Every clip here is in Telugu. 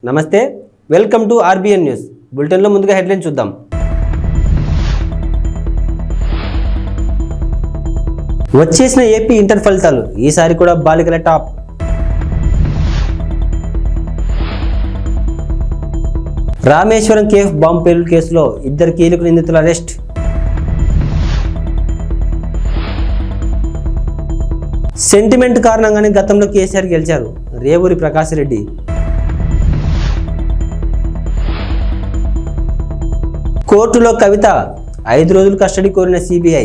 నమస్తే, వెల్కమ్ టు ఆర్బిఎన్ న్యూస్. బులెటిన్లో ముందుగా హెడ్లైన్ చూద్దాం. వచ్చేసిన ఏపీ ఇంటర్ ఫలితాలు ఈసారి కూడా బాలికల టాప్. రామేశ్వరం కేఫ్ బాంబు పేలుడు కేసులో 2 కీలక నిందితుల అరెస్ట్. సెంటిమెంట్ కారణంగానే గతంలో కేసీఆర్ గెలిచారు రేవూరి ప్రకాష్ రెడ్డి. కోర్టులో కవిత 5 రోజులు కస్టడీ కోరిన సిబిఐ.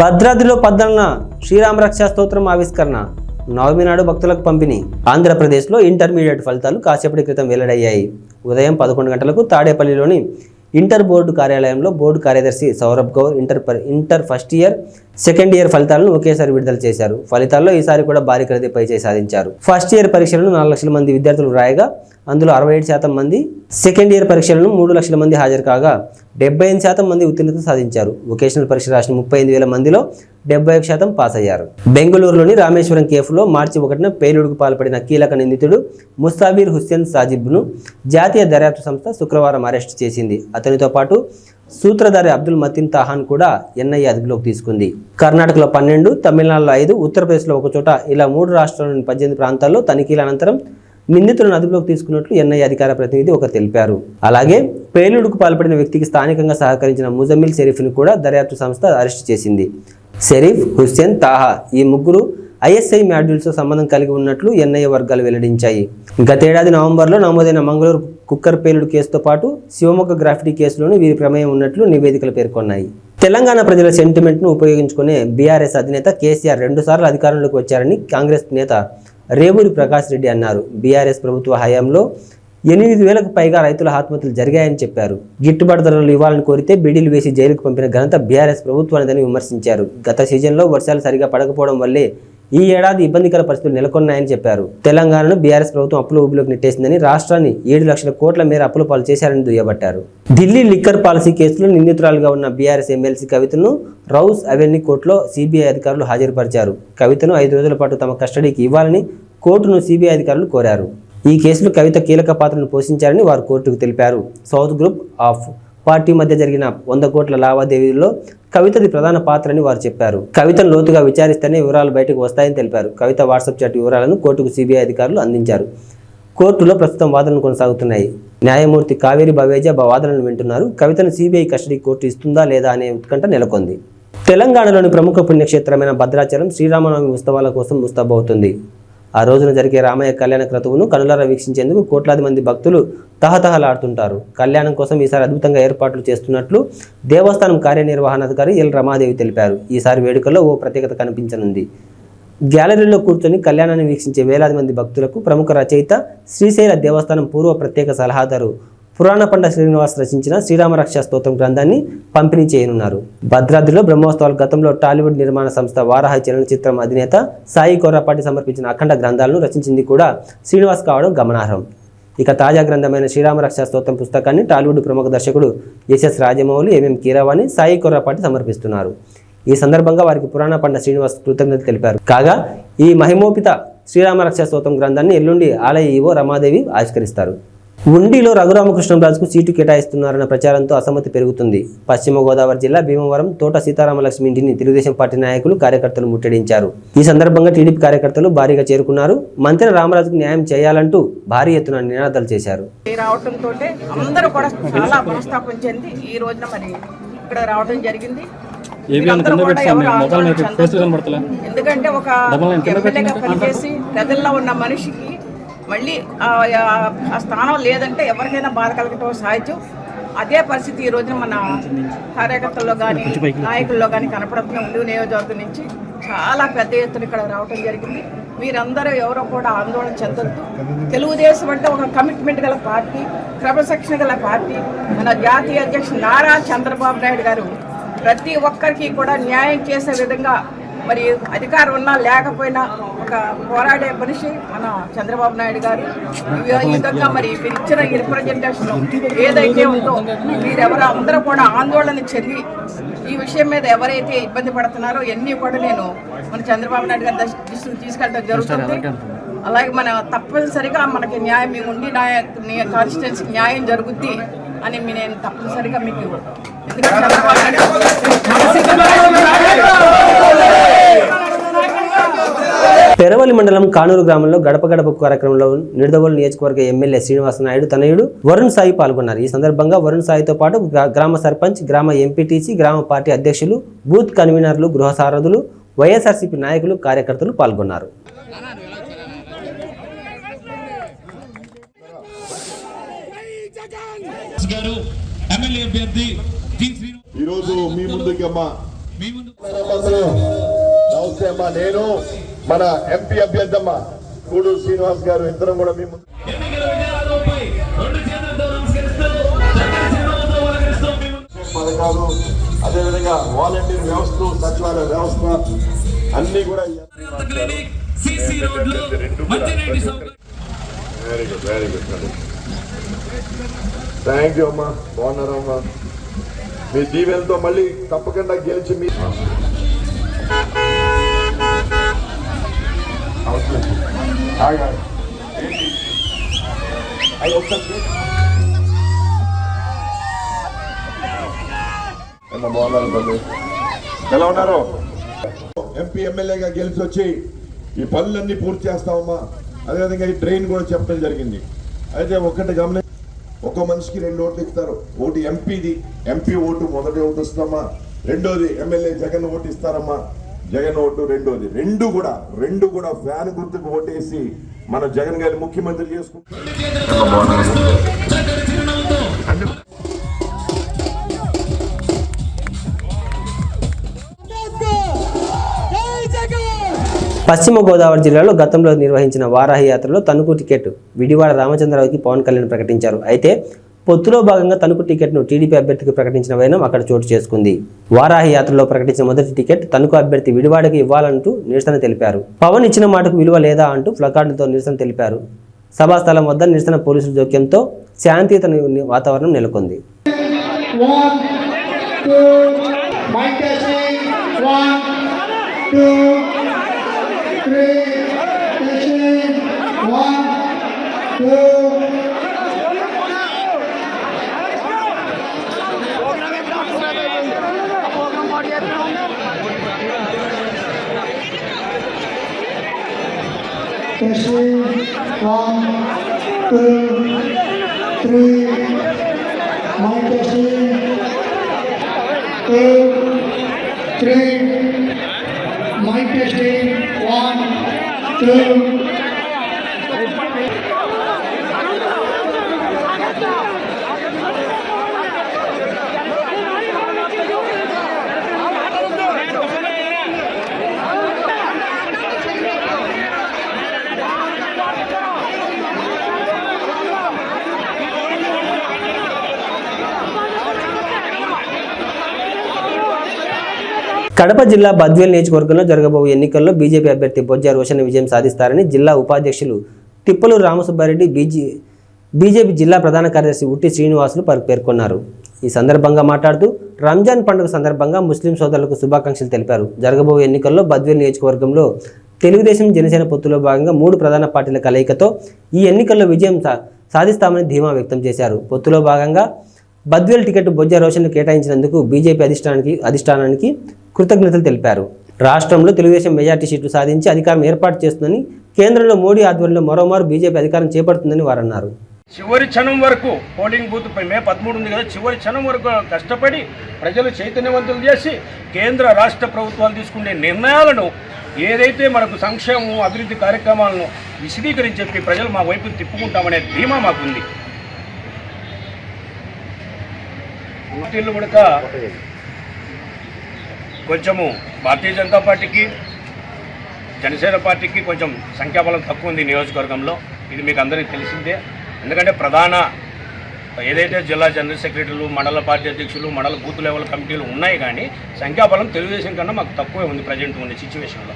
భద్రాద్రిలో 14న శ్రీరామరక్ష స్తోత్రం ఆవిష్కరణ, నవమి నాడు భక్తులకు పంపిణీ. ఆంధ్రప్రదేశ్లో ఇంటర్మీడియట్ ఫలితాలు కాసేపటి క్రితం వెల్లడయ్యాయి. ఉదయం 11 గంటలకు తాడేపల్లిలోని ఇంటర్ బోర్డు కార్యాలయంలో బోర్డు కార్యదర్శి Saurabh Gaur inter first year, second year ఫలితాలను ఒకేసారి విడుదల చేశారు. ఫలితాల్లో ఈసారి కూడా బాలికలదే పైచేయి సాధించారు. ఫస్ట్ ఇయర్ పరీక్షలను 4 లక్షల మంది విద్యార్థులు రాయగా అందులో 67% మంది, సెకండ్ ఇయర్ పరీక్షలను 3 లక్షల మంది హాజరు కాగా 78% మంది ఉత్తీర్ణత సాధించారు. వొకేషనల్ పరీక్ష రాసిన 35,000 మందిలో 71% పాస్ అయ్యారు. బెంగళూరులోని రామేశ్వరం కేఫ్లో మార్చి 1న పేలుడుకు పాల్పడిన కీలక నిందితుడు ముస్తాబీర్ హుస్సేన్ సాజిబ్ను జాతీయ దర్యాప్తు సంస్థ శుక్రవారం అరెస్టు చేసింది. అతనితో పాటు సూత్రధారి అబ్దుల్ మతీన్ తాహాన్ కూడా ఎన్ఐఏ అదుపులోకి తీసుకుంది. కర్ణాటకలో 12, తమిళనాడులో 5, ఉత్తరప్రదేశ్లో 1 చోట ఇలా 3 రాష్ట్రాల్లోని 18 ప్రాంతాల్లో తనిఖీల అనంతరం నిందితులను అదుపులోకి తీసుకున్నట్లు ఎన్ఐఏ అధికార ప్రతినిధి ఒకరు తెలిపారు. అలాగే పేలుడుకు పాల్పడిన వ్యక్తికి స్థానికంగా సహకరించిన ముజమ్మిల్ షరీఫ్ను కూడా దర్యాప్తు సంస్థ అరెస్టు చేసింది. షరీఫ్, హుస్సేన్, తాహా ఈ ముగ్గురు ఐఎస్ఐ మాడ్యూల్స్తో సంబంధం కలిగి ఉన్నట్లు ఎన్ఐఏ వర్గాలు వెల్లడించాయి. గతేడాది నవంబర్లో నమోదైన మంగళూరు కుక్కర్ పేలుడు కేసుతో పాటు శివమొగ్గ గ్రాఫిటీ కేసులోనూ వీరి ప్రమేయం ఉన్నట్లు నివేదికలు పేర్కొన్నాయి. తెలంగాణ ప్రజల సెంటిమెంట్ను ఉపయోగించుకునే బీఆర్ఎస్ అధినేత కేసీఆర్ 2 సార్లు అధికారంలోకి వచ్చారని కాంగ్రెస్ నేత రేవూరి ప్రకాష్ రెడ్డి అన్నారు. బీఆర్ఎస్ ప్రభుత్వ హయాంలో 8,000కు పైగా రైతుల ఆత్మహత్యలు జరిగాయని చెప్పారు. గిట్టుబాటు ధరలు ఇవ్వాలని కోరితే బీడీలు వేసి జైలుకు పంపిన ఘనత బీఆర్ఎస్ ప్రభుత్వానిదని విమర్శించారు. గత సీజన్లో వర్షాలు సరిగా పడకపోవడం వల్లే ఈ ఏడాది ఇబ్బందికర పరిస్థితులు నెలకొన్నాయని చెప్పారు. తెలంగాణను బీఆర్ఎస్ ప్రభుత్వం అప్పుల ఊబిలోకి నెట్టేసిందని, రాష్ట్రాన్ని 7 లక్షల కోట్ల మేర అప్పుల పాలు చేశారని దుయ్యబట్టారు. ఢిల్లీ లిక్కర్ పాలసీ కేసులో నిందితురాలుగా ఉన్న బీఆర్ఎస్ ఎమ్మెల్సీ కవితను రౌస్ అవెన్యూ కోర్టులో సిబిఐ అధికారులు హాజరుపరిచారు. కవితను 5 రోజుల పాటు తమ కస్టడీకి ఇవ్వాలని కోర్టును సిబిఐ అధికారులు కోరారు. ఈ కేసులో కవిత కీలక పాత్రను పోషించారని వారు కోర్టుకు తెలిపారు. సౌత్ గ్రూప్ ఆఫ్ పార్టీ మధ్య జరిగిన 100 కోట్ల లావాదేవీల్లో కవితది ప్రధాన పాత్రని వారు చెప్పారు. కవితను లోతుగా విచారిస్తేనే వివరాలు బయటకు వస్తాయని తెలిపారు. కవిత వాట్సాప్ చాట్ వివరాలను కోర్టుకు సిబిఐ అధికారులు అందించారు. కోర్టులో ప్రస్తుతం వాదనలు కొనసాగుతున్నాయి. న్యాయమూర్తి కావేరి బవేజా వాదనలు వింటున్నారు. కవితను సిబిఐ కస్టడీ కోర్టు ఇస్తుందా లేదా అనే ఉత్కంఠ నెలకొంది. తెలంగాణలోని ప్రముఖ పుణ్యక్షేత్రమైన భద్రాచలం శ్రీరామనవమి ఉత్సవాల కోసం ముస్తాబవుతుంది. ఆ రోజున జరిగే రామయ్య కళ్యాణ క్రతువును కనులారా వీక్షించేందుకు కోట్లాది మంది భక్తులు తహతహలాడుతుంటారు. కళ్యాణం కోసం ఈసారి అద్భుతంగా ఏర్పాట్లు చేస్తున్నట్లు దేవస్థానం కార్యనిర్వహణాధికారి ఎల్ రమాదేవి తెలిపారు. ఈసారి వేడుకల్లో ఓ ప్రత్యేకత కనిపించనుంది. గ్యాలరీలో కూర్చొని కళ్యాణాన్ని వీక్షించే వేలాది మంది భక్తులకు ప్రముఖ రచయిత, శ్రీశైల దేవస్థానం పూర్వ ప్రత్యేక సలహాదారు పురాణ పండ శ్రీనివాస్ రచించిన శ్రీరామరక్ష స్తోత్రం గ్రంథాన్ని పంపిణీ చేయనున్నారు. భద్రాద్రిలో బ్రహ్మోత్సవాలు గతంలో టాలీవుడ్ నిర్మాణ సంస్థ వారాహి చలనచిత్రం అధినేత సాయి కొర్రపాటి సమర్పించిన అఖండ గ్రంథాలను రచించింది కూడా శ్రీనివాస్ కావడం గమనార్హం. ఇక తాజా గ్రంథమైన శ్రీరామరక్ష స్తోత్రం పుస్తకాన్ని టాలీవుడ్ ప్రముఖ దర్శకుడు ఎస్ఎస్ రాజమౌళి, ఎంఎం కీరవాణి, సాయి కొర్రపాటి సమర్పిస్తున్నారు. ఈ సందర్భంగా వారికి పురాణ పండ శ్రీనివాస్ కృతజ్ఞతలు తెలిపారు. కాగా ఈ మహిమోపిత శ్రీరామరక్ష స్తోత్రం గ్రంథాన్ని ఎల్లుండి ఆలయ ఈవో రమాదేవి ఆవిష్కరిస్తారు. ఉండిలో రఘురామకృష్ణంరాజుకు సీటు కేటాయిస్తున్నారన్న ప్రచారంతో అసమ్మతి పెరుగుతుంది. పశ్చిమ గోదావరి జిల్లా భీమవరం తోట సీతారామలక్ష్మి ఇంటిని తెలుగుదేశం పార్టీ నాయకులు, కార్యకర్తలు ముట్టడించారు. ఈ సందర్భంగా టీడీపీ కార్యకర్తలు భారీగా చేరుకున్నారు. మంత్రి రామరాజుకు న్యాయం చేయాలంటూ భారీ ఎత్తున నినాదాలు చేశారు. రావడంతో అందరూ కూడా చాలా మనస్తాపం చెంది ఈ రోజున మరి ఇక్కడ రావడం జరిగింది. ఎందుకంటే ఒక ఎమ్మెల్యేగా పనిచేసి ప్రజల్లో ఉన్న మనిషికి మళ్ళీ ఆ స్థానం లేదంటే ఎవరికైనా బాధ కలగటం సహజం. అదే పరిస్థితి ఈ రోజున మన కార్యకర్తల్లో కానీ నాయకుల్లో కానీ కనపడుతున్న ఉండి నియోజకవర్గం నుంచి చాలా పెద్ద ఎత్తున ఇక్కడ రావడం జరిగింది. మీరందరూ ఎవరో కూడా ఆందోళన చెందొద్దు. తెలుగుదేశం అంటే ఒక కమిట్మెంట్ గల పార్టీ, క్రమశిక్షణ గల పార్టీ. మన జాతీయ అధ్యక్షుడు నారా చంద్రబాబు నాయుడు గారు ప్రతి ఒక్కరికి కూడా న్యాయం చేసే విధంగా మరి అధికారం ఉన్నా లేకపోయినా ఒక పోరాడే మనిషి మన చంద్రబాబు నాయుడు గారు. ఈ విధంగా మరి మీరు ఇచ్చిన ఈ రిప్రజెంటేషన్ ఏదైతే ఉందో మీరెవరు అందరూ కూడా ఆందోళన చెంది ఈ విషయం మీద ఎవరైతే ఇబ్బంది పడుతున్నారో అన్నీ కూడా నేను మన చంద్రబాబు నాయుడు గారి దృష్టికి తీసుకెళ్ళడం జరుగుతుంది. అలాగే మన తప్పనిసరిగా మనకి న్యాయం మీ ఉండి కాన్స్టిట్యున్సీకి న్యాయం జరుగుద్ది అని నేను తప్పనిసరిగా మీకు ఎందుకంటే చంద్రబాబు పెరవలి మండలం కానూరు గ్రామంలో గడప గడప కార్యక్రమంలో నిడదవోలు నియోజకవర్గ ఎమ్మెల్యే శ్రీనివాస నాయుడు తనయుడు వరుణ్ సాయి పాల్గొన్నారు. ఈ సందర్భంగా వరుణ్ సాయితో పాటు గ్రామ సర్పంచ్, గ్రామ ఎంపీటీసీ, గ్రామ పార్టీ అధ్యక్షులు, బూత్ కన్వీనర్లు, గృహ సారథులు, వైఎస్ఆర్సీపీ నాయకులు, కార్యకర్తలు పాల్గొన్నారు. ఈరోజు మీ ముందుకి నమస్తే అమ్మా, నేను మన ఎంపీ అభ్యర్థి అమ్మ కూడూరు శ్రీనివాస్ గారు ఇద్దరం కూడా మీ ముందు పథకాలు, అదేవిధంగా వాలంటీర్ వ్యవస్థ, సచివాలయ వ్యవస్థ అన్ని కూడా వెరీ గుడ్ థ్యాంక్ యూ అమ్మా. బాగున్నారమ్మా, మీ దీవెనతో మళ్ళీ తప్పకుండా గెలిచి మీ బాగున్నారు. ఎలా ఉన్నారు? ఎంపీ ఎమ్మెల్యేగా గెలిచి వచ్చి ఈ పనులన్నీ పూర్తి చేస్తామమ్మా. అదేవిధంగా ఈ ట్రైన్ కూడా చెప్పడం జరిగింది. అయితే ఒక్కటి గమని ఒక్కో మనిషికి 2 ఓట్లు ఇస్తారు. ఒకటి ఎంపీది, ఎంపీ ఓటు మొదటి ఓటు ఇస్తామా. రెండోది ఎమ్మెల్యే జగన్ ఓటు ఇస్తారమ్మా, జగన్ ఓటు రెండోది. రెండు కూడా ఫ్యాన్ గుర్తుకు ఓటేసి మన జగన్ గారి ముఖ్యమంత్రి చేసుకుంటాం. పశ్చిమ గోదావరి జిల్లాలో గతంలో నిర్వహించిన వారాహి యాత్రలో తణుకు టికెట్ విడివాడ రామచంద్రరావుకి పవన్ కళ్యాణ్ ప్రకటించారు. అయితే పొత్తులో భాగంగా తణుకు టికెట్ను టీడీపీ అభ్యర్థికి ప్రకటించిన వైనం అక్కడ చోటు చేసుకుంది. వారాహి యాత్రలో ప్రకటించిన మొదటి టికెట్ తణుకు అభ్యర్థి విడివాడకి ఇవ్వాలంటూ నిరసన తెలిపారు. పవన్ ఇచ్చిన మాటకు విలువ లేదా అంటూ ప్లకార్డులతో నిరసన తెలిపారు. సభాస్థలం వద్ద నిరసన పోలీసుల జోక్యంతో శాంతియుత వాతావరణం నెలకొంది. కడప జిల్లా బద్వేల్ నియోజకవర్గంలో జరగబోయే ఎన్నికల్లో బీజేపీ అభ్యర్థి బొజ్జ రోషన్ విజయం సాధిస్తారని జిల్లా ఉపాధ్యక్షులు తిప్పలు రామసుబ్బారెడ్డి, బీజేపీ జిల్లా ప్రధాన కార్యదర్శి ఉట్టి శ్రీనివాసులు పేర్కొన్నారు. ఈ సందర్భంగా మాట్లాడుతూ రంజాన్ పండుగ సందర్భంగా ముస్లిం సోదరులకు శుభాకాంక్షలు తెలిపారు. జరగబోయే ఎన్నికల్లో బద్వేల్ నియోజకవర్గంలో తెలుగుదేశం, జనసేన పొత్తులో భాగంగా 3 ప్రధాన పార్టీల కలయికతో ఈ ఎన్నికల్లో విజయం సాధిస్తామని ధీమా వ్యక్తం చేశారు. పొత్తులో భాగంగా బద్వేల్ టికెట్ బొజ్జ రోషన్ను కేటాయించినందుకు బీజేపీ అధిష్టానానికి కృతజ్ఞతలు తెలిపారు. రాష్ట్రంలో తెలుగుదేశం మెజార్టీ సీట్లు సాధించి అధికారం ఏర్పాటు చేస్తుందని, కేంద్రంలో మోడీ ఆధ్వర్యంలో మరోమారు బీజేపీ అధికారం చేపడుతుందని వారు అన్నారు. చివరి క్షణం వరకు పోలింగ్ బూత్ మే 13 ఉంది కదా, చివరి క్షణం వరకు కష్టపడి ప్రజలు చైతన్యవంతులు చేసి కేంద్ర రాష్ట్ర ప్రభుత్వాలు తీసుకునే నిర్ణయాలను ఏదైతే మనకు సంక్షేమం, అభివృద్ధి కార్యక్రమాలను విశదీకరించి ప్రజలు మా వైపు తిప్పుకుంటామనే ధీమా మాకుంది. పార్టీలు కూడా కొంచెము భారతీయ జనతా పార్టీకి, జనసేన పార్టీకి కొంచెం సంఖ్యాబలం తక్కువ ఉంది నియోజకవర్గంలో. ఇది మీకు అందరికీ తెలిసిందే. ఎందుకంటే ప్రధాన ఏదైతే జిల్లా జనరల్ సెక్రటరీలు, మండల పార్టీ అధ్యక్షులు, మండల బూత్ లెవెల్ కమిటీలు ఉన్నాయి, కానీ సంఖ్యాబలం తెలుగుదేశం కన్నా మాకు తక్కువే ఉంది ప్రజెంట్ ఉండే సిచ్యువేషన్లో.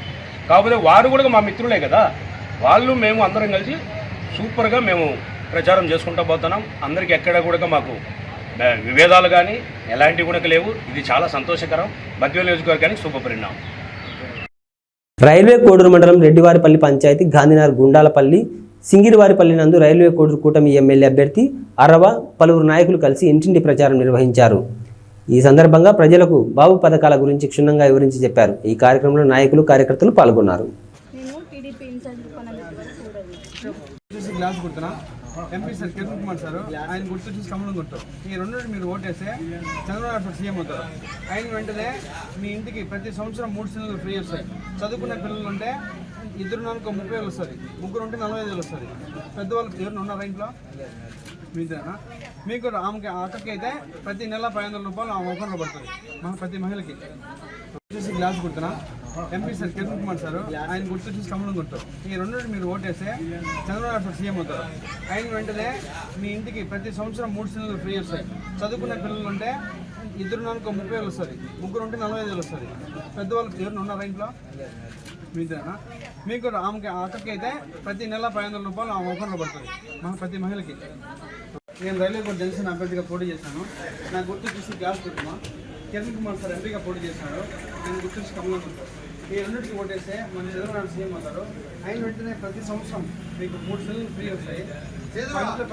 కాకపోతే వారు కూడా మా మిత్రులే కదా, వాళ్ళు మేము అందరం కలిసి సూపర్గా మేము ప్రచారం చేసుకుంటూ పోతున్నాం. అందరికీ ఎక్కడ కూడా మాకు విభేదాలు కానీ ఎలాంటివి కూడా లేవు. ఇది చాలా సంతోషకరం. బద్వేలు నియోజకవర్గానికి శుభ పరిణామం. రైల్వే కోడూరు మండలం రెడ్డివారిపల్లి పంచాయతీ గాంధీనగర్ గుండాలపల్లి సింగిరివారిపల్లి నందు రైల్వే కోడూరు కూటమి ఎమ్మెల్యే అభ్యర్థి అరవ పలువురు నాయకులు కలిసి ఇంటింటి ప్రచారం నిర్వహించారు. ఈ సందర్భంగా ప్రజలకు బాబు పథకాల గురించి క్షుణ్ణంగా వివరించి చెప్పారు. ఈ కార్యక్రమంలో నాయకులు, కార్యకర్తలు పాల్గొన్నారు. గ్లాస్ గుర్తున్నా MP sir Kiran Kumar sir, ఆయన గుర్తు చూసి కమలం గుర్తు. ఈ రెండు మీరు ఓటేస్తే చంద్రబాబు నాయుడు సీఎం అవుతారు. ఆయన వెంటనే మీ ఇంటికి ప్రతి సంవత్సరం 3 సిలిండర్లు ఫ్రీ వస్తాయి. చదువుకునే పిల్లలు ఉంటే 2 నెలలకు 30,000 వస్తుంది, 3 ఉంటే 45,000 వస్తుంది. పెద్దవాళ్ళకి ఎవరైనా ఉన్నారా ఇంట్లో? మీదేనా? మీకు ఆమెకి అక్కడికి అయితే ప్రతి నెల 500 రూపాయలు ఆ అకౌంట్లో పడుతుంది ప్రతి మహిళకి. చూసి గ్లాస్ గుర్తున్నా MP sir Kiran Kumar sir, ఆయన గుర్తు చూసి కమలం గుర్తు. ఈ రెండు మీరు ఓటేస్తే చంద్రబాబు నాయుడు సీఎం అవుతారు. ఆయన వెంటనే మీ ఇంటికి ప్రతి సంవత్సరం 3 సిలిండర్లు ఫ్రీ వస్తాయి. చదువుకునే పిల్లలు ఉంటే 2 నెలలకు 30,000 వస్తుంది, 3 ఉంటే 45,000 వస్తుంది. పెద్దవాళ్ళకి ఎవరైనా ఉన్నారా ఇంట్లో? మీదేనా? మీకు ఆమెకి అక్కడికి అయితే ప్రతి నెల 500 రూపాయలు ఆ అకౌంట్లో పడుతుంది ప్రతి మహిళకి. నేను రైల్వే కోర్టు జనసేన అభ్యర్థిగా పోటీ చేశాను. నా గుర్తు చూసి గ్యాస్ గుర్తున్నా. కిరణ్ కుమార్ సార్ ఎంపీగా పోటీ చేశాడు. నేను గుర్తు చూసి కమలం గుర్తు. ఈ రెండింటికి ఓటేస్తే మన చంద్రబాబు సీఎం అవుతారు. ఆయన వెంటనే ప్రతి సంవత్సరం మీకు 3 సిలిండర్లు ఫ్రీ వస్తాయి.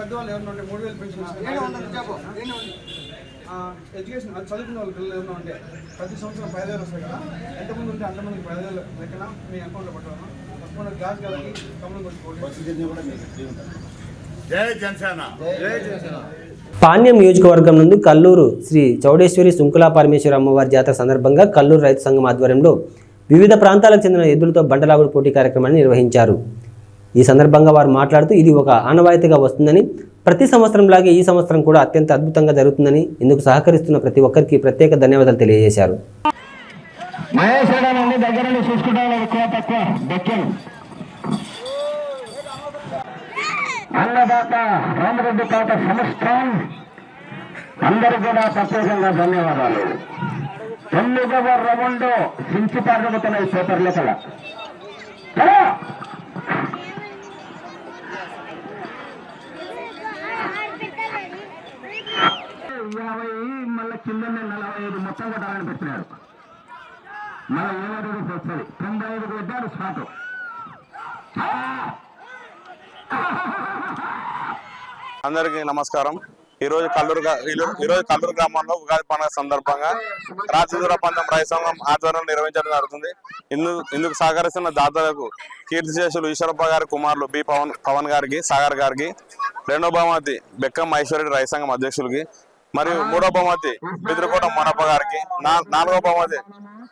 పెద్దవాళ్ళు ఎవరైనా ఉంటే 3,000 పెన్షన్ వస్తాయి. ఎడ్యుకేషన్ చదువుకున్న వాళ్ళ పిల్లలు ఎవరైనా ఉంటే ప్రతి సంవత్సరం 5,000 వస్తాయి కదా. ఎంతమంది ఉంటే అంతమందికి 5,000 లెక్కన మీ అకౌంట్లో పట్టాను. తప్పకుండా గ్యాస్ గారికి కమలం గుర్తు. జై జనసేన. జై జనసేన. పాణ్యం నియోజకవర్గం నుండి కల్లూరు శ్రీ చౌడేశ్వరి శుంకులా పరమేశ్వరి అమ్మవారి జాతర సందర్భంగా కల్లూరు రైతు సంఘం ఆధ్వర్యంలో వివిధ ప్రాంతాలకు చెందిన ఎద్దులతో బండలాగుడు పోటీ కార్యక్రమాన్ని నిర్వహించారు. ఈ సందర్భంగా వారు మాట్లాడుతూ ఇది ఒక ఆనవాయితీగా వస్తుందని, ప్రతి సంవత్సరంలాగే ఈ సంవత్సరం కూడా అత్యంత అద్భుతంగా జరుగుతుందని, ఇందుకు సహకరిస్తున్న ప్రతి ఒక్కరికి ప్రత్యేక ధన్యవాదాలు తెలియజేశారు. అన్నదాత రామరెడ్డి తాత సంస్థాన్ అందరూ కూడా ప్రత్యేకంగా ధన్యవాదాలు. 9వ రౌండ్ సించి పాల్గొతున్నాయి పేపర్ల కల మళ్ళీ కింద 45 మొత్తం కొట్టాలని పెట్టినాడు. మళ్ళీ 7 వస్తుంది, 95 కొట్టాడు స్టార్ట్. అందరికీ నమస్కారం. ఈరోజు కల్లూరు గ్రామంలో ఉగాది పండుగ సందర్భంగా రాత్రి దూర పందెం రైతు సంఘం ఆధ్వర్యంలో నిర్వహించడం జరుగుతుంది. ఇందుకు సహకరిస్తున్న దాతలకు కీర్తిశేషులు ఈశ్వరప్ప గారి కుమారులు బి పవన్ గారికి, సాగర్ గారికి, 2వ బహుమతి బెక్కం మహేశ్వరెడ్డి రైతు సంఘం అధ్యక్షులకి, మరియు 3వ బహుమతి బిద్రకోట మోనప్ప గారికి, 4వ బహుమతి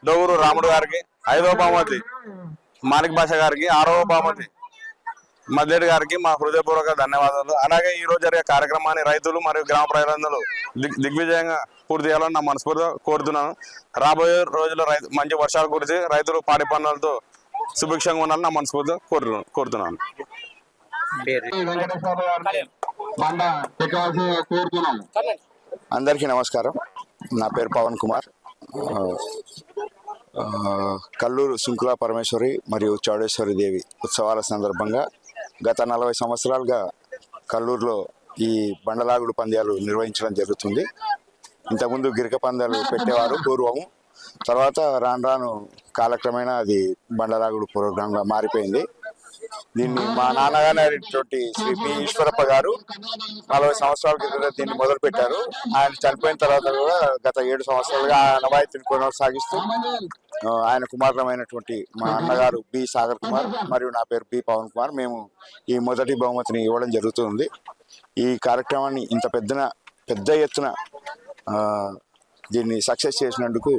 దొగురు రాముడు గారికి, 5వ బహుమతి మాణిక్ భాష గారికి, 6వ బహుమతి మద్లేడి గారికి మా హృదయపూర్వక ధన్యవాదాలు. అలాగే ఈ రోజు జరిగే కార్యక్రమాన్ని రైతులు మరియు గ్రామ ప్రజలందరూ దిగ్విజయంగా పూర్తి చేయాలని నా మనస్ఫూర్తిగా కోరుతున్నాను. రాబోయే రోజుల్లో మంచి వర్షాలు కురిసి రైతులు పాడి పనులతో సుభిక్షంగా ఉండాలని నా మనస్ఫూర్తిగా కోరుతున్నాను. అందరికీ నమస్కారం. నా పేరు పవన్ కుమార్. కల్లూరు శుంకులా పరమేశ్వరి మరియు చౌడేశ్వరి దేవి ఉత్సవాల సందర్భంగా గత 40 సంవత్సరాలుగా కల్లూరులో ఈ బండలాగుడు పంద్యాలు నిర్వహించడం జరుగుతుంది. ఇంతకుముందు గిరిక పందాలు పెట్టేవారు పూర్వము. తర్వాత రాను కాలక్రమేణా అది బండలాగుడు ప్రోగ్రాంగా మారిపోయింది. దీన్ని మా నాన్నగారైనటువంటి శ్రీ పి ఈశ్వరప్ప గారు 40 సంవత్సరాల క్రితం దీన్ని మొదలు పెట్టారు. ఆయన చనిపోయిన తర్వాత కూడా గత 7 సంవత్సరాలుగా ఆ నవాయితీని కొనసాగిస్తూ ఆయన కుమారులమైనటువంటి మా అన్నగారు బి సాగర్ కుమార్ మరియు నా పేరు బి పవన్ కుమార్, మేము ఈ మొదటి బహుమతిని ఇవ్వడం జరుగుతుంది. ఈ కార్యక్రమాన్ని ఇంత పెద్ద ఎత్తున దీన్ని సక్సెస్ చేసినందుకు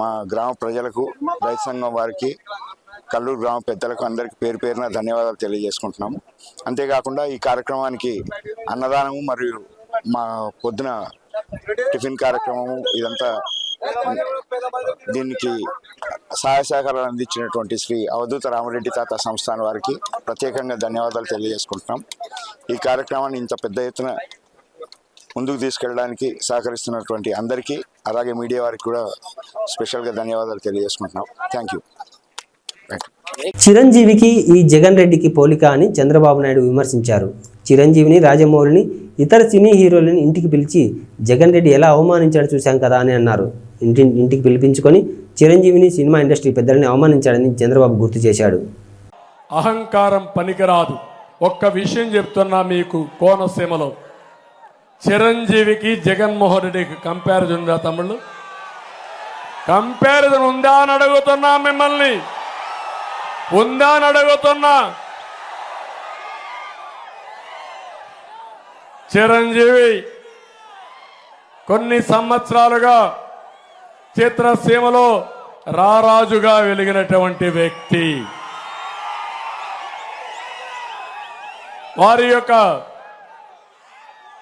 మా గ్రామ ప్రజలకు, రైతు సంఘం వారికి, కల్లూరు గ్రామ పెద్దలకు అందరికీ పేరు పేరున ధన్యవాదాలు తెలియజేసుకుంటున్నాము. అంతేకాకుండా ఈ కార్యక్రమానికి అన్నదానము మరియు మా పొద్దున టిఫిన్ కార్యక్రమము ఇదంతా దీనికి సహాయ సహకారాలు అందించినటువంటి శ్రీ అవధూత రామరెడ్డి తాత సంస్థాన్ వారికి ప్రత్యేకంగా ధన్యవాదాలు తెలియజేసుకుంటున్నాం. ఈ కార్యక్రమాన్ని ఇంత పెద్ద ఎత్తున ముందుకు తీసుకెళ్ళడానికి సహకరిస్తున్నటువంటి అందరికీ, అలాగే మీడియా వారికి కూడా స్పెషల్గా ధన్యవాదాలు తెలియజేసుకుంటున్నాం. Thank you. చిరంజీవికి ఈ జగన్ రెడ్డికి పోలిక అని చంద్రబాబు నాయుడు విమర్శించారు. చిరంజీవిని, రాజమౌళిని, ఇతర సినీ హీరోలను ఇంటికి పిలిచి జగన్ రెడ్డి ఎలా అవమానించాడు చూశాం కదా అని అన్నారు. ఇంటికి పిలిపించుకొని చిరంజీవిని, సినిమా ఇండస్ట్రీ పెద్దలని అవమానించాడని చంద్రబాబు గుర్తు చేశాడు. అహంకారం పనికిరాదు. ఒక్క విషయం చెప్తున్నా మీకు, కోనసీమలో చిరంజీవికి జగన్మోహన్ రెడ్డికి కంపారిజన్ ఉందా తమ్ముళ్ళు? కంపారిజన్ ఉందా అని అడుగుతున్నా మిమ్మల్ని, ఉందా అని అడుగుతున్నా. చిరంజీవి కొన్ని సంవత్సరాలుగా చిత్రసీమలో రారాజుగా వెలిగినటువంటి వ్యక్తి. వారి యొక్క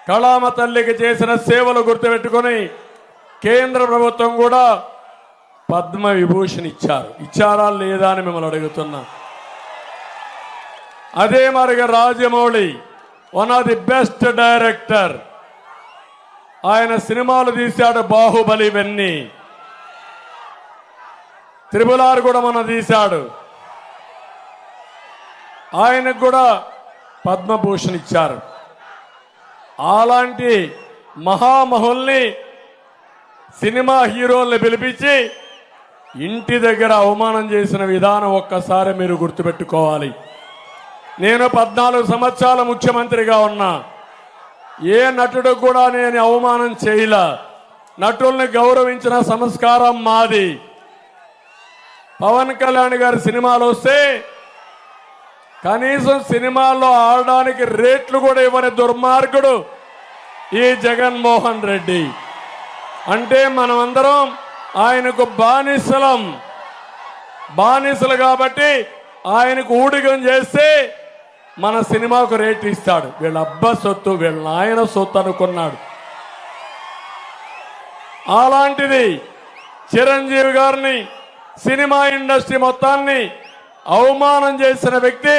కళామ తల్లికి చేసిన సేవలు గుర్తుపెట్టుకొని కేంద్ర ప్రభుత్వం కూడా పద్మ విభూషణ్ ఇచ్చారా లేదా అని మిమ్మల్ని అడుగుతున్నా. అదే మరిగా Rajamouli one of the best director. ఆయన సినిమాలు తీశాడు, బాహుబలి ఇవన్నీ, త్రిబుల్ ఆర్ కూడా మన తీశాడు. ఆయనకు కూడా పద్మభూషణ్ ఇచ్చారు. అలాంటి మహామహుల్ని, సినిమా హీరోల్ని పిలిపించి ఇంటి దగ్గర అవమానం చేసిన విధానం ఒక్కసారి మీరు గుర్తుపెట్టుకోవాలి. నేను 14 సంవత్సరాల ముఖ్యమంత్రిగా ఉన్నా. ఏ నటుడు కూడా నేను అవమానం చేయలా. నటుల్ని గౌరవించిన సంస్కారం మాది. పవన్ కళ్యాణ్ గారి సినిమాలు వస్తే కనీసం సినిమాల్లో ఆడడానికి రేట్లు కూడా ఇవ్వని దుర్మార్గుడు ఈ జగన్మోహన్ రెడ్డి. అంటే మనమందరం ఆయనకు బానిసలు కాబట్టి ఆయనకు ఊడిగం చేస్తే మన సినిమాకు రేట్ ఇస్తాడు. వీళ్ళ అబ్బ సొత్తు, వీళ్ళ నాయన సొత్తు అనుకున్నాడు. అలాంటిది చిరంజీవి గారిని, సినిమా ఇండస్ట్రీ మొత్తాన్ని అవమానం చేసిన వ్యక్తి,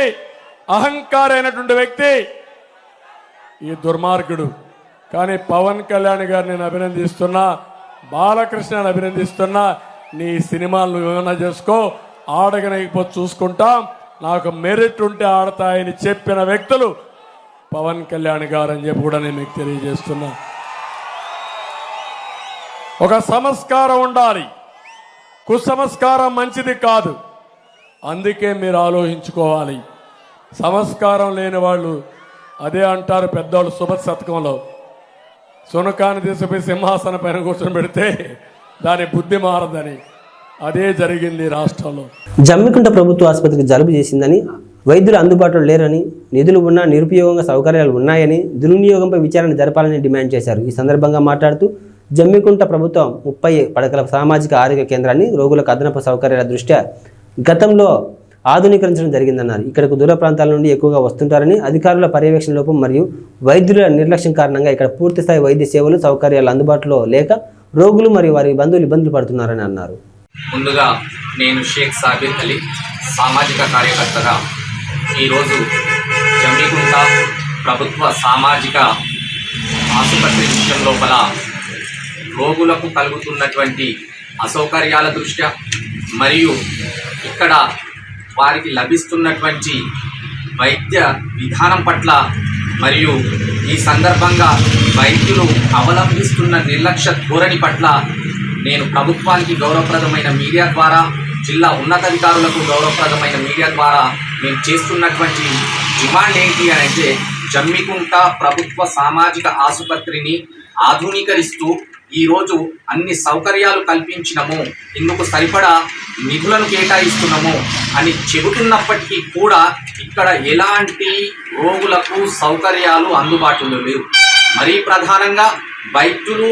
అహంకారైనటువంటి వ్యక్తి ఈ దుర్మార్గుడు. కానీ పవన్ కళ్యాణ్ గారిని నేను అభినందిస్తున్నా, బాలకృష్ణని అభినందిస్తున్నా. నీ సినిమాలు ఏమైనా చేసుకో, ఆడగనకపోతే చూసుకుంటాం, నాకు మెరిట్ ఉంటే ఆడతాయని చెప్పిన వ్యక్తులు పవన్ కళ్యాణ్ గారు అని చెప్పి కూడా నేను మీకు తెలియజేస్తున్నా. ఒక సంస్కారం ఉండాలి, కుసంస్కారం మంచిది కాదు. అందుకే మీరు ఆలోచించుకోవాలి. సంస్కారం లేని వాళ్ళు అదే అంటారు పెద్దవాళ్ళు సుభత్ శతకంలో, సునకాన్ని తీసుకుపోయి సింహాసనం పైన కూర్చొని పెడితే దాని బుద్ధి మారదని. అదే జరిగింది రాష్ట్రంలో. జమ్మికుంట ప్రభుత్వ ఆసుపత్రికి జలుబు చేసిందని, వైద్యులు అందుబాటులో లేరని, నిధులు ఉన్నా నిరుపయోగంగా సౌకర్యాలు ఉన్నాయని, దుర్వినియోగంపై విచారణ జరపాలని డిమాండ్ చేశారు. ఈ సందర్భంగా మాట్లాడుతూ జమ్మికుంట ప్రభుత్వం 30 పడకల సామాజిక ఆరోగ్య కేంద్రాన్ని రోగులకు అదనపు సౌకర్యాల దృష్ట్యా గతంలో ఆధునీకరించడం జరిగిందన్నారు. ఇక్కడకు దూర ప్రాంతాల నుండి ఎక్కువగా వస్తుంటారని, అధికారుల పర్యవేక్షణ లోపం మరియు వైద్యుల నిర్లక్ష్యం కారణంగా ఇక్కడ పూర్తిస్థాయి వైద్య సేవలు, సౌకర్యాలు అందుబాటులో లేక రోగులు మరియు వారి బంధువులు ఇబ్బందులు పడుతున్నారని అన్నారు. ముందుగా నేను షేక్ సాబిర్ అలీ, సామాజిక కార్యకర్తగా ఈరోజు జమ్మికుంట ప్రభుత్వ సామాజిక ఆసుపత్రి విషయం లోపల రోగులకు కలుగుతున్నటువంటి అసౌకర్యాల దృష్ట్యా మరియు ఇక్కడ వారికి లభిస్తున్నటువంటి వైద్య విధానం పట్ల మరియు ఈ సందర్భంగా వైద్యులు అవలంబిస్తున్న నిర్లక్ష్య ధోరణి పట్ల నేను ప్రభుత్వానికి గౌరవప్రదమైన మీడియా ద్వారా, జిల్లా ఉన్నతాధికారులకు గౌరవప్రదమైన మీడియా ద్వారా మేము చేస్తున్నటువంటి డిమాండ్ ఏంటి అని అంటే, జమ్మికుంట ప్రభుత్వ సామాజిక ఆసుపత్రిని ఆధునీకరిస్తూ ఈరోజు అన్ని సౌకర్యాలు కల్పించినము, ఇందుకు సరిపడా నిధులను కేటాయిస్తున్నాము అని చెబుతున్నప్పటికీ కూడా ఇక్కడ ఎలాంటి రోగులకు సౌకర్యాలు అందుబాటులో లేవు. మరీ ప్రధానంగా వైద్యులు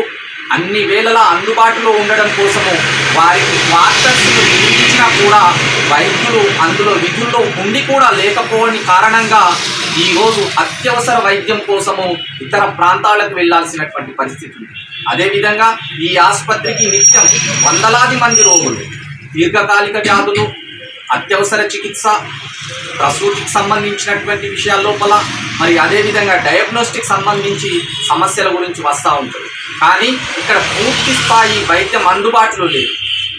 అన్ని వేళలా అందుబాటులో ఉండడం కోసము వారికి క్వార్టర్స్ను నిర్మించినా కూడా వైద్యులు అందులో విధుల్లో ఉండి కూడా లేకపోవని కారణంగా ఈరోజు అత్యవసర వైద్యం కోసము ఇతర ప్రాంతాలకు వెళ్లాల్సినటువంటి పరిస్థితి ఉంది. అదేవిధంగా ఈ ఆసుపత్రికి నిత్యం వందలాది మంది రోగులు, దీర్ఘకాలిక వ్యాధులు, అత్యవసర చికిత్స, ప్రసూతికి సంబంధించినటువంటి విషయాల లోపల, మరి అదేవిధంగా డయాగ్నోస్టిక్ సంబంధించి సమస్యల గురించి వస్తూ ఉంటుంది. కానీ ఇక్కడ పూర్తి స్థాయి వైద్యం అందుబాటులో లేదు.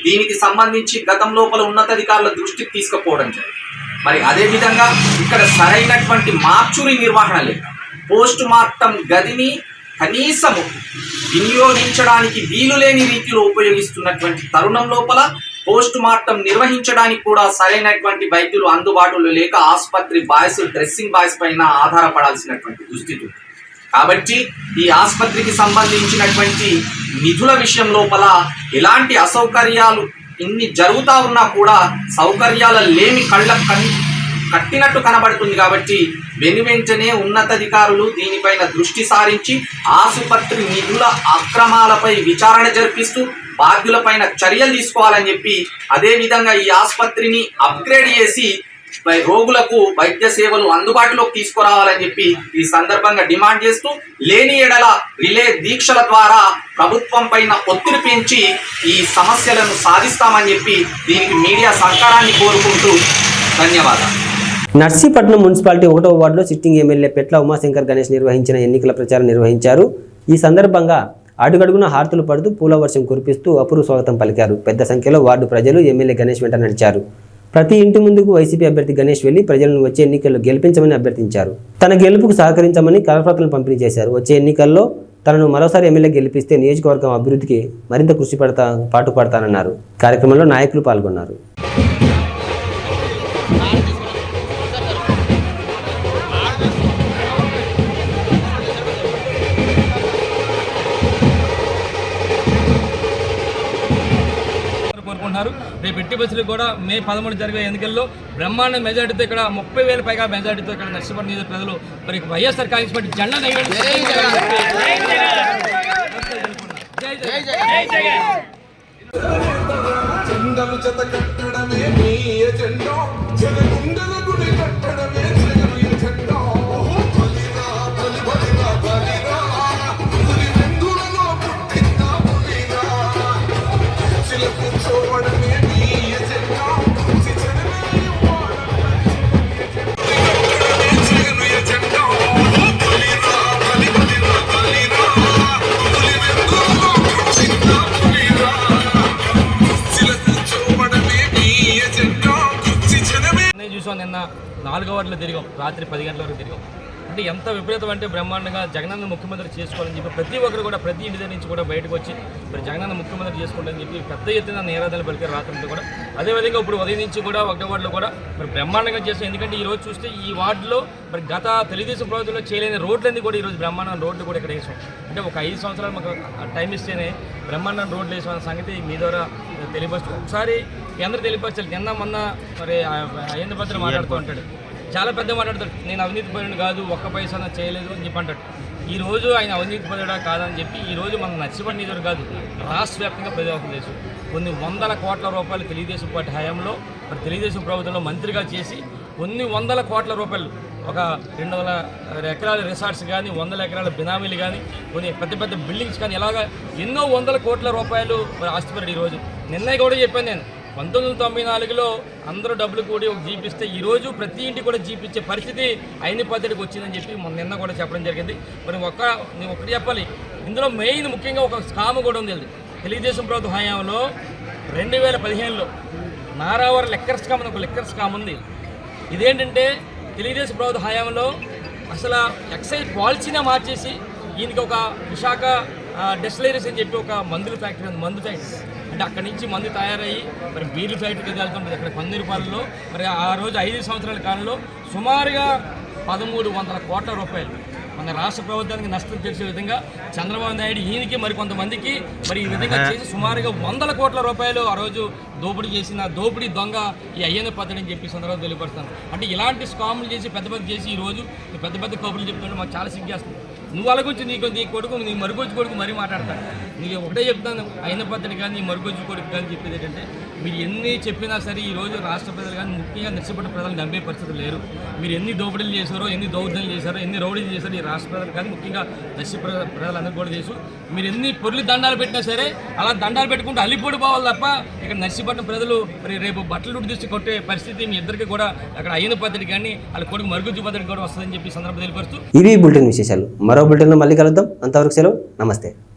దీనికి సంబంధించి గతం లోపల ఉన్నతాధికారుల దృష్టికి తీసుకుపోవడం జరిగింది. మరి అదేవిధంగా ఇక్కడ సరైనటువంటి మార్చురీ నిర్వహణ లేదు. పోస్ట్ మార్టం గదిని కనీసము వినియోగించడానికి వీలు లేని రీతిలో ఉపయోగిస్తున్నటువంటి తరుణం లోపల పోస్ట్ మార్టం నిర్వహించడానికి కూడా సరైనటువంటి వైద్యులు అందుబాటులో లేక ఆసుపత్రి బాయ్స్, డ్రెస్సింగ్ బాయ్స్ పైన ఆధారపడాల్సినటువంటి దుస్థితి ఉంది. కాబట్టి ఈ ఆసుపత్రికి సంబంధించినటువంటి నిధుల విషయం లోపల ఎలాంటి అసౌకర్యాలు ఇన్ని జరుగుతూ ఉన్నా కూడా సౌకర్యాల లేమి కళ్ళకు కట్టినట్టు కనబడుతుంది. కాబట్టి వెనువెంటనే ఉన్నతాధికారులు దీనిపైన దృష్టి సారించి ఆసుపత్రి నిధుల అక్రమాలపై విచారణ జరిపిస్తూ బాధ్యులపైన చర్యలు తీసుకోవాలని చెప్పి, అదేవిధంగా ఈ ఆసుపత్రిని అప్గ్రేడ్ చేసి రోగులకు వైద్య సేవలు అందుబాటులోకి తీసుకురావాలని చెప్పి ఈ సందర్భంగా డిమాండ్ చేస్తూ, లేని ఎడల రిలే దీక్షల ద్వారా ప్రభుత్వం పైన ఒత్తిడి పెంచి ఈ సమస్యలను సాధిస్తామని చెప్పి దీనికి మీడియా సహకారాన్ని కోరుకుంటూ ధన్యవాదాలు. నర్సీపట్నం మున్సిపాలిటీ 1వ వార్డులో సిట్టింగ్ ఎమ్మెల్యే పెట్ల ఉమాశంకర్ గణేష్ నిర్వహించిన ఎన్నికల ప్రచారం నిర్వహించారు. ఈ సందర్భంగా అడుగడుగున హారతులు పడుతూ పూల వర్షం కురిపిస్తూ అపూర్వ స్వాగతం పలికారు. పెద్ద సంఖ్యలో వార్డు ప్రజలు ఎమ్మెల్యే గణేష్ వెంట నడిచారు. ప్రతి ఇంటి ముందుకు వైసీపీ అభ్యర్థి గణేష్ వెళ్లి ప్రజలను వచ్చే ఎన్నికల్లో గెలిపించమని అభ్యర్థించారు. తన గెలుపుకు సహకరించమని కరపత్రాలను పంపిణీ చేశారు. వచ్చే ఎన్నికల్లో తనను మరోసారి ఎమ్మెల్యే గెలిపిస్తే నియోజకవర్గం అభివృద్ధికి మరింత కృషి పాటుపడతానన్నారు. కార్యక్రమంలో నాయకులు పాల్గొన్నారు. రేపు ఎట్టి బస్సులు కూడా మే 13 జరిగే ఎన్నికల్లో బ్రహ్మాండ మెజార్టీతో ఇక్కడ 30,000 పైగా మెజార్టీతో ఇక్కడ నర్సీపట్నం నియోజక ప్రజలు మరి వైఎస్ఆర్ కాంగ్రెస్ పార్టీ జెండా చూసాం. నిన్న 4వ వార్డులో తిరిగాం, రాత్రి 10 గంటల వరకు తిరిగాం. అంటే ఎంత విపరీతం అంటే బ్రహ్మాండంగా జగనన్న ముఖ్యమంత్రి చేసుకోవాలని చెప్పి ప్రతి ఒక్కరు కూడా ప్రతి ఇంటి దగ్గర నుంచి కూడా బయటకు వచ్చి మరి జగనన్న ముఖ్యమంత్రి చేసుకోవాలని చెప్పి పెద్ద ఎత్తున నిరాధనలు పలికారు రాత్రంతా కూడా. అదేవిధంగా ఇప్పుడు ఉదయం నుంచి కూడా 1వ వార్డులో కూడా మరి బ్రహ్మాండంగా చేస్తాం. ఎందుకంటే ఈ రోజు చూస్తే ఈ వార్డులో మరి గత తెలుగుదేశం ప్రభుత్వంలో చేయలేని రోడ్లన్నీ కూడా ఈరోజు బ్రహ్మాండం రోడ్లు కూడా ఇక్కడ వేసాం. అంటే ఒక 5 సంవత్సరాలు మాకు టైం ఇస్తేనే బ్రహ్మాండం రోడ్లు వేసామన్న సంగతి మీ ద్వారా తెలియపరుస్తూ ఒకసారి కేంద్ర తెలియపరచాలి. నిన్న మొన్న మరి అయ్యన్న భద్ర మాట్లాడుతూ ఉంటాడు, చాలా పెద్ద మాట్లాడతాడు, నేను అవినీతి పరుని కాదు, ఒక్క పైసా చేయలేదు అని చెప్పి అంటాడు. ఈరోజు ఆయన అవినీతి పరుడా కాదని చెప్పి ఈరోజు మన నర్సీపట్నం నియోజకవర్గం కాదు రాష్ట్ర వ్యాప్తంగా ప్రజాపం చేసి కొన్ని వందల కోట్ల రూపాయలు తెలుగుదేశం పార్టీ హయాంలో మరి తెలుగుదేశం ప్రభుత్వంలో మంత్రిగా చేసి కొన్ని వందల కోట్ల రూపాయలు ఒక 200 ఎకరాల రిసార్ట్స్ కానీ 100 ఎకరాల బినామీలు కానీ కొన్ని పెద్ద పెద్ద బిల్డింగ్స్ కానీ ఇలాగా ఎన్నో వందల కోట్ల రూపాయలు మరి ఆస్తిపరుడు. ఈరోజు నిన్న కూడా చెప్పాను నేను 1994లో అందరూ డబ్బులు కూడి ఒక జీప్ ఇస్తే ఈరోజు ప్రతి ఇంటికి కూడా జీప్ ఇచ్చే పరిస్థితి అయిన పద్ధతికి వచ్చిందని చెప్పి నిన్న కూడా చెప్పడం జరిగింది. మరి నేను ఒకటి చెప్పాలి, ఇందులో మెయిన్ ముఖ్యంగా ఒక స్కామ్ కూడా ఉంది. తెలుగుదేశం ప్రభుత్వ హయాంలో 2015లో నారావారి లెక్కర్ స్కామ్ అని ఒక లెక్కర్ స్కామ్ ఉంది. ఇదేంటంటే తెలుగుదేశం ప్రభుత్వ హయాంలో అసలు ఎక్సైజ్ పాలసీనే మార్చేసి ఈయనకి ఒక విశాఖ డెస్టిలరీస్ అని చెప్పి ఒక మందు ఫ్యాక్టరీ అంటే అక్కడి నుంచి మందు తయారయ్యి మరి బీర్లు ఫ్యాక్టరీకి వెళ్తుంటుంది అక్కడ పందిరిపాలెంలో. మరి ఆ రోజు 5 సంవత్సరాల కాలంలో సుమారుగా 1300 కోట్ల రూపాయలు మన రాష్ట్ర ప్రభుత్వానికి నష్టం చేసే విధంగా చంద్రబాబు నాయుడు ఈయనకి మరి కొంతమందికి మరి ఈ విధంగా చేసి సుమారుగా 100 కోట్ల రూపాయలు ఆ రోజు దోపిడీ చేసిన దోపిడీ దొంగ ఈ అయ్యన్న పద్ధతి అని చెప్పి సందర్భంగా తెలియపరుస్తాను. అంటే ఇలాంటి స్కాములు చేసి పెద్ద చేసి ఈరోజు పెద్ద కబుర్లు చెప్తుంటే మాకు చాలా సిగ్గేస్తుంది. నువ్వు అలాగొచ్చి నీ కొడుకు నీ మరుగుజ్జు కొడుకు మరీ మాట్లాడతాడు. నీకు ఒకటే చెప్తాను, అయిన పద్ధతి కానీ నీ మరుగుజ్జు కొడుకు కానీ చెప్పేది ఏంటంటే మీరు ఎన్ని చెప్పినా సరే ఈరోజు రాష్ట్ర ప్రజలు కానీ ముఖ్యంగా నర్సిపట్ట ప్రజలు నమ్మే పరిస్థితులు లేరు. మీరు ఎన్ని దోపిడీలు చేశారో, ఎన్ని దౌర్జన్యాలు చేశారో, ఎన్ని రౌడీలు చేశారో ఈ రాష్ట్ర ప్రజలు కానీ ముఖ్యంగా ప్రజలందరూ కూడా చేసు. మీరు ఎన్ని పొర్లి దండాలు పెట్టినా సరే అలా దండాలు పెట్టుకుంటూ అల్లిపడిపోవాలి తప్ప ఇక్కడ నర్సిపట్నం ప్రజలు మరి రేపు బట్టలు తీసి కొట్టే పరిస్థితి మీ ఇద్దరికి కూడా అక్కడ అయిన పద్ధతి కానీ వాళ్ళ కొడుకు మరుగుజ్జు పద్ధతి కూడా వస్తుందని చెప్పి సందర్భం తెలియపరుస్తూ ఇవి బులెటిన్ విశేషాలు. మరో బులెటిన్లో మళ్ళీ కలుద్దాం. అంతవరకు సెలవు. నమస్తే.